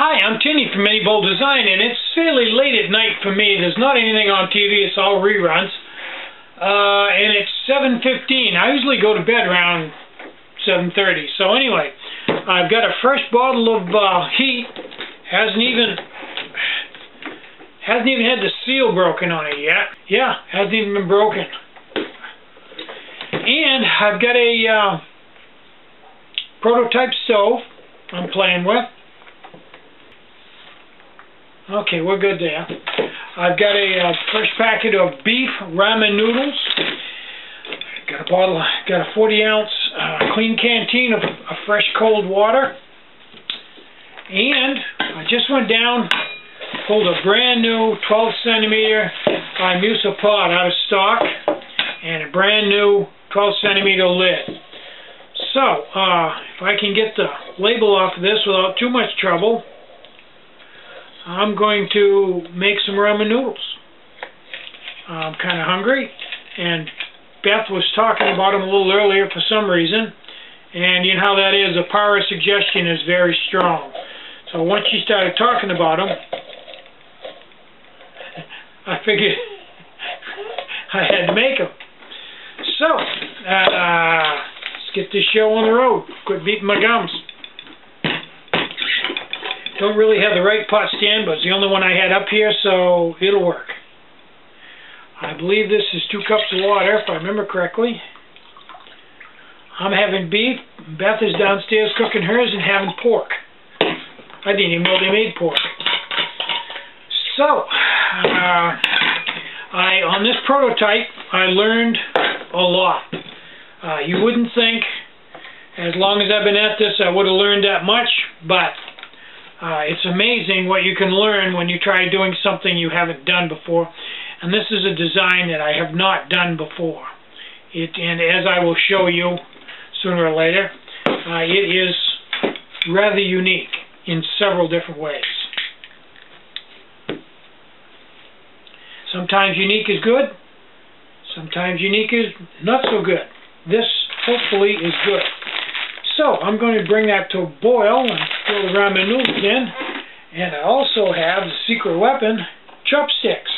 Hi, I'm Tinny from Many Bowl Design, and it's fairly late at night for me. There's not anything on TV, it's all reruns. And it's 7:15. I usually go to bed around 7:30. So anyway, I've got a fresh bottle of heat. Hasn't even had the seal broken on it yet. Yeah, hasn't even been broken. And I've got a prototype stove I'm playing with. Okay, we're good there. I've got a fresh packet of beef ramen noodles. Got a 40-ounce clean canteen of fresh cold water. And I just went down, pulled a brand new 12cm Musa pot out of stock, and a brand new 12cm lid. So, if I can get the label off of this without too much trouble, I'm going to make some ramen noodles. I'm kind of hungry, and Beth was talking about them a little earlier for some reason, and you know how that is, the power of suggestion is very strong. So once she started talking about them, I figured I had to make them. So, let's get this show on the road. Quit beating my gums. Don't really have the right pot stand, but it's the only one I had up here, so it'll work. I believe this is 2 cups of water, if I remember correctly. I'm having beef. Beth is downstairs cooking hers and having pork. I didn't even know they made pork. So, on this prototype, I learned a lot. You wouldn't think, as long as I've been at this, I would have learned that much, but it's amazing what you can learn when you try doing something you haven't done before. And this is a design that I have not done before. And as I will show you sooner or later, it is rather unique in several different ways. Sometimes unique is good, sometimes unique is not so good. This, hopefully, is good. So, I'm going to bring that to a boil and throw the ramen noodles in. And I also have the secret weapon, chopsticks.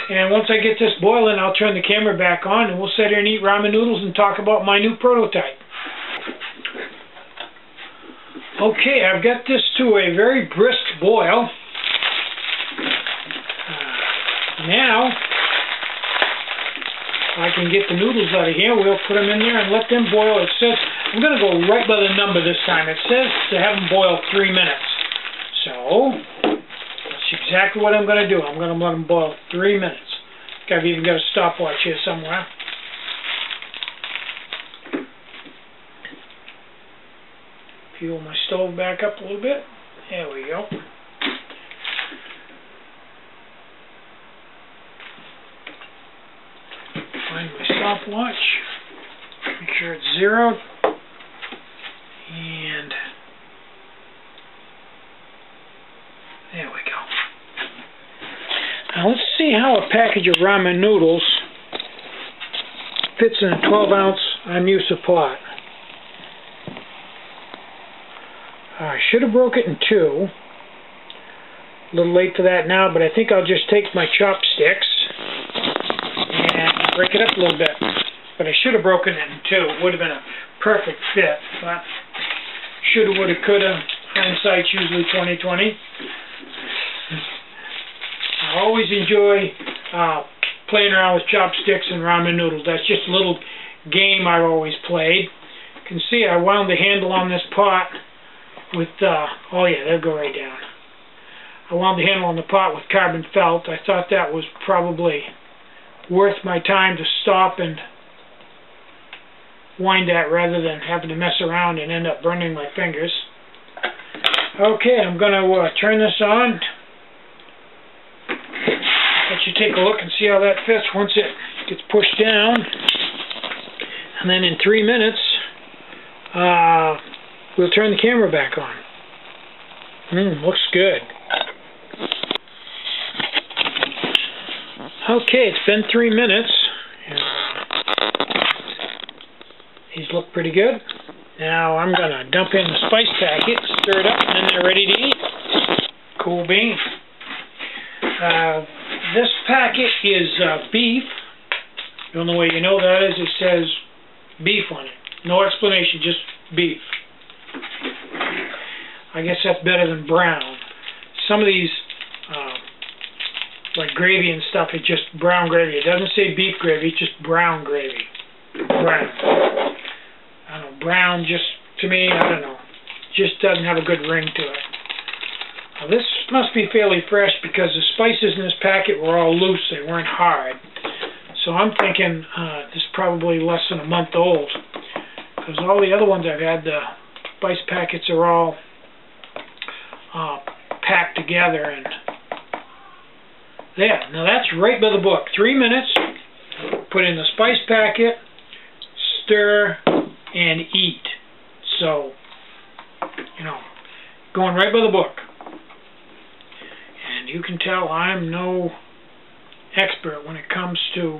And once I get this boiling, I'll turn the camera back on and we'll sit here and eat ramen noodles and talk about my new prototype. Okay, I've got this to a very brisk boil. Now, if I can get the noodles out of here, we'll put them in there and let them boil. It says, I'm going to go right by the number this time. It says to have them boil 3 minutes. So, that's exactly what I'm going to do. I'm going to let them boil 3 minutes. I think I've even got a stopwatch here somewhere. Fuel my stove back up a little bit. There we go. Find my stopwatch. Make sure it's zeroed. And there we go. Now let's see how a package of ramen noodles fits in a 12-ounce Musa pot. I should have broke it in 2. A little late for that now, but I think I'll just take my chopsticks and break it up a little bit. But I should have broken it in 2. It would have been a perfect fit. But shoulda, woulda, coulda. Hindsight's usually 20/20. I always enjoy playing around with chopsticks and ramen noodles. That's just a little game I've always played. You can see I wound the handle on this pot with, oh yeah, they'll go right down. I wound the handle on the pot with carbon felt. I thought that was probably worth my time to stop and wind that rather than having to mess around and end up burning my fingers. Okay, I'm going to turn this on. Let you take a look and see how that fits once it gets pushed down. And then in 3 minutes, we'll turn the camera back on. Looks good. Okay, it's been 3 minutes. These look pretty good. Now I'm going to dump in the spice packet, stir it up, and then they're ready to eat. Cool beans. This packet is beef. The only way you know that is it says beef on it. No explanation, just beef. I guess that's better than brown. Some of these, like gravy and stuff, it's just brown gravy. It doesn't say beef gravy, it's just brown gravy. Brown. I don't know, brown just, to me, I don't know, just doesn't have a good ring to it. Now, this must be fairly fresh because the spices in this packet were all loose, they weren't hard. So I'm thinking this is probably less than a month old. Because all the other ones I've had, the spice packets are all packed together. And there, now that's right by the book. 3 minutes, put in the spice packet, stir, and eat. So, you know, going right by the book. And you can tell I'm no expert when it comes to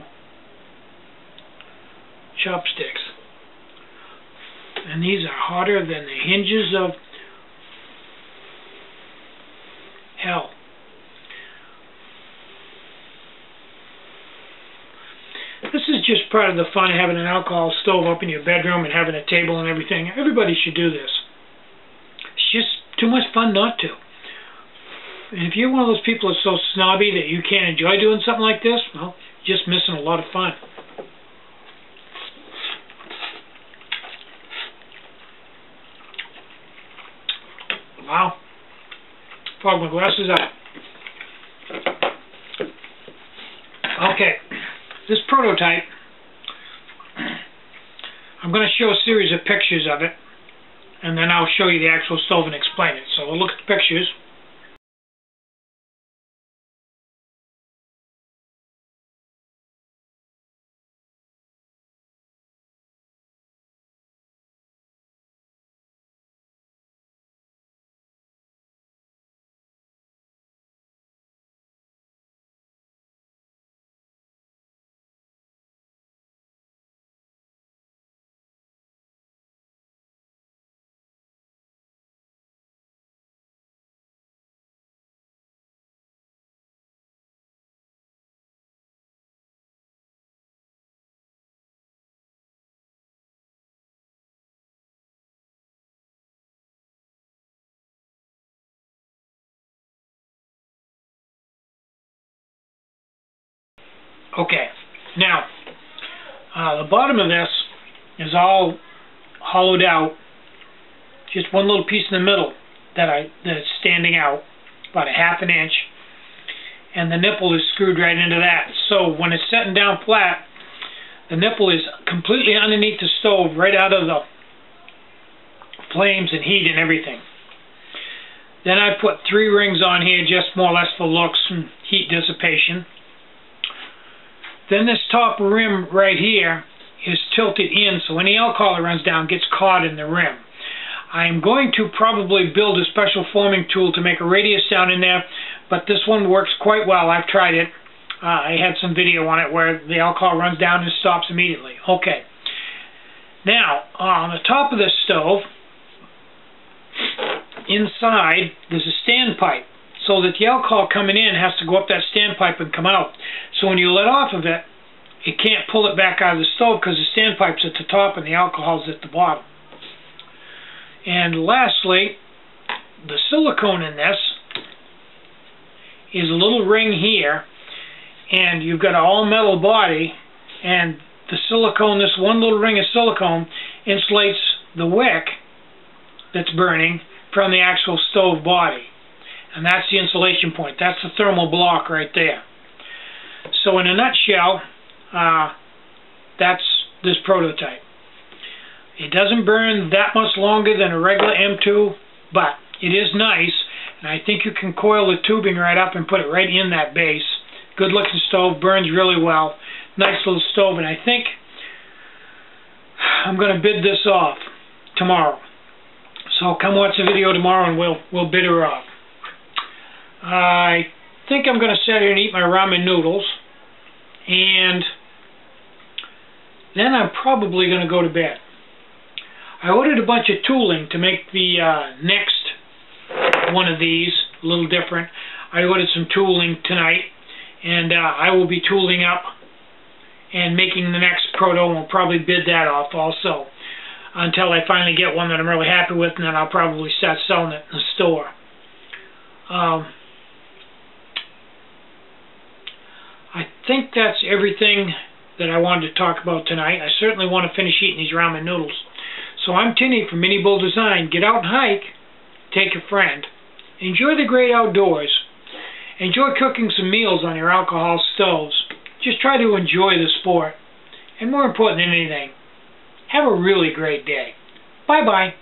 chopsticks. And these are hotter than the hinges of hell. This is just part of the fun of having an alcohol stove up in your bedroom and having a table and everything. Everybody should do this. It's just too much fun not to. And if you're one of those people that's so snobby that you can't enjoy doing something like this, well, you're just missing a lot of fun. Wow. Fog my glasses out. Okay. This prototype, I'm going to show a series of pictures of it, and then I'll show you the actual stove and explain it. So we'll look at the pictures. Okay, now, the bottom of this is all hollowed out, just one little piece in the middle that's standing out, about a ½ inch, and the nipple is screwed right into that. So when it's setting down flat, the nipple is completely underneath the stove, right out of the flames and heat and everything. Then I put 3 rings on here, just more or less for looks and heat dissipation. Then this top rim right here is tilted in, so when the alcohol runs down, it gets caught in the rim. I'm going to probably build a special forming tool to make a radius down in there, but this one works quite well. I've tried it. I had some video on it where the alcohol runs down and stops immediately. Okay. Now, on the top of this stove, inside, there's a standpipe, so that the alcohol coming in has to go up that standpipe and come out. So when you let off of it, it can't pull it back out of the stove because the standpipe's at the top and the alcohol's at the bottom. And lastly, the silicone in this is a little ring here, and you've got an all-metal body, and the silicone, this one little ring of silicone, insulates the wick that's burning from the actual stove body. And that's the insulation point. That's the thermal block right there. So in a nutshell, that's this prototype. It doesn't burn that much longer than a regular M2, but it is nice. And I think you can coil the tubing right up and put it right in that base. Good looking stove, burns really well. Nice little stove, and I think I'm going to bid this off tomorrow. So come watch the video tomorrow and we'll bid her off. I think I'm going to sit here and eat my ramen noodles, and then I'm probably going to go to bed. I ordered a bunch of tooling to make the next one of these, a little different. I ordered some tooling tonight, and I will be tooling up and making the next proto, and we'll probably bid that off also until I finally get one that I'm really happy with, and then I'll probably start selling it in the store. I think that's everything that I wanted to talk about tonight. I certainly want to finish eating these ramen noodles. So I'm Tinny from Mini Bull Design. Get out and hike. Take a friend. Enjoy the great outdoors. Enjoy cooking some meals on your alcohol stoves. Just try to enjoy the sport. And more important than anything, have a really great day. Bye-bye.